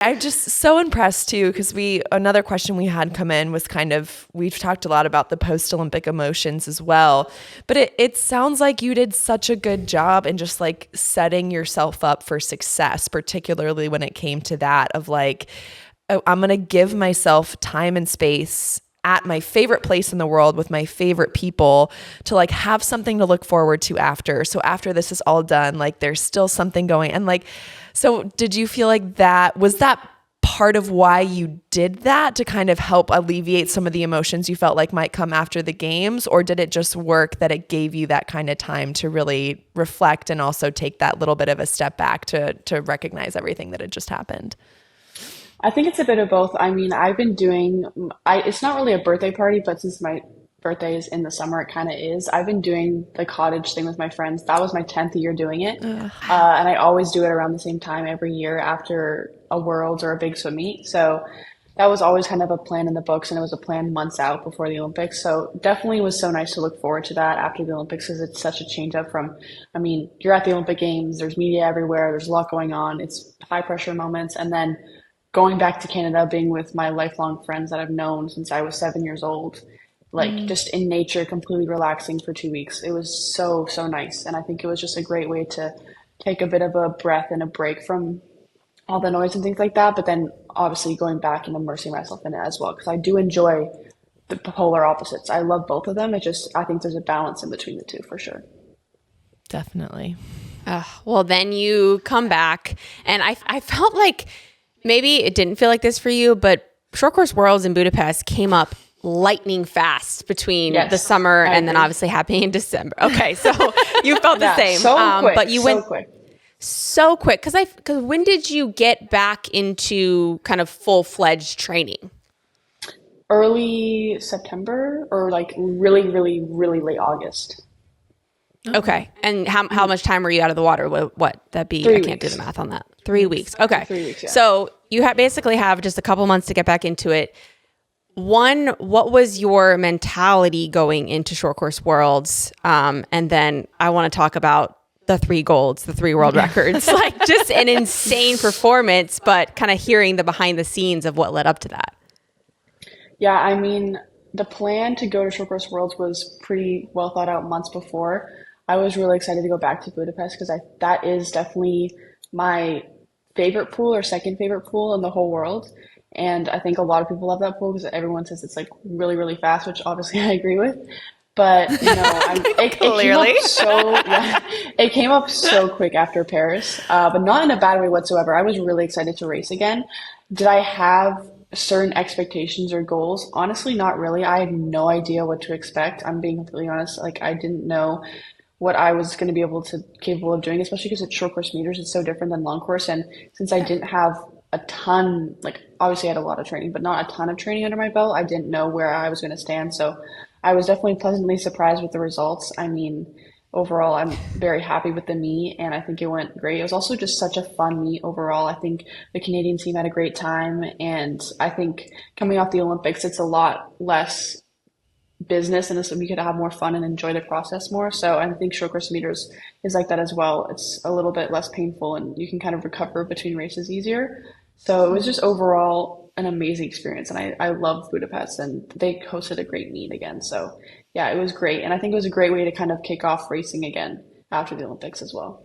I'm just so impressed too, because another question we had come in was we've talked a lot about the post-Olympic emotions as well, but it sounds like you did such a good job in just like setting yourself up for success, particularly when it came to that of like, oh, I'm going to give myself time and space at my favorite place in the world with my favorite people to like have something to look forward to after. So after this is all done, like there's still something going. And like, so did you feel like was that part of why you did that, to kind of help alleviate some of the emotions you felt like might come after the games? Or did it just work that it gave you that kind of time to really reflect and also take that little bit of a step back to recognize everything that had just happened? I think it's a bit of both. I mean, I've been doing, it's not really a birthday party, but since my birthday is in the summer, it kind of is. I've been doing the cottage thing with my friends. That was my 10th year doing it. And I always do it around the same time every year after a Worlds or a big swim meet. So that was always kind of a plan in the books, and it was a plan months out before the Olympics. So definitely was so nice to look forward to that after the Olympics, because it's such a change up from, I mean, you're at the Olympic Games, there's media everywhere, there's a lot going on, it's high pressure moments. And then going back to Canada, being with my lifelong friends that I've known since I was 7 years old, like just in nature, completely relaxing for 2 weeks. It was so, so nice. And I think it was just a great way to take a bit of a breath and a break from all the noise and things like that. But then obviously going back and immersing myself in it as well, because I do enjoy the polar opposites. I love both of them. I think there's a balance in between the two for sure. Definitely. Well, then you come back, and I felt like maybe it didn't feel like this for you, but Short Course Worlds in Budapest came up lightning fast between the summer and then obviously happening in December. Okay, so you felt the same. So quick, but you went so quick. Because when did you get back into kind of full-fledged training? Early September, or like really, really, really late August. Okay. And how much time were you out of the water? What that'd be? 3 I can't weeks. do the math on that. 3 weeks. Okay. 3 weeks, yeah. So you basically have just a couple months to get back into it. One, what was your mentality going into Short Course Worlds? And then I want to talk about the 3 golds, the 3 world records, like just an insane performance, but kind of hearing the behind the scenes of what led up to that. Yeah, I mean, the plan to go to Short Course Worlds was pretty well thought out months before. I was really excited to go back to Budapest because that is definitely my favorite pool, or second favorite pool in the whole world. And I think a lot of people love that pool because everyone says it's like really, really fast, which obviously I agree with. But it came up so quick after Paris, but not in a bad way whatsoever. I was really excited to race again. Did I have certain expectations or goals? Honestly, not really. I had no idea what to expect. I'm being completely honest. Like, I didn't know what I was going to be capable of doing, especially because it's short course meters. It's so different than long course. And since I didn't have a ton, like obviously I had a lot of training, but not a ton of training under my belt, I didn't know where I was going to stand. So I was definitely pleasantly surprised with the results. I mean, overall, I'm very happy with the meet, and I think it went great. It was also just such a fun meet overall. I think the Canadian team had a great time, and I think coming off the Olympics, it's a lot less business, and so we could have more fun and enjoy the process more. So I think short course meters is like that as well. It's a little bit less painful, and you can kind of recover between races easier. So it was just overall an amazing experience, and I loved Budapest, and they hosted a great meet again. So yeah, it was great, and I think it was a great way to kind of kick off racing again after the Olympics as well.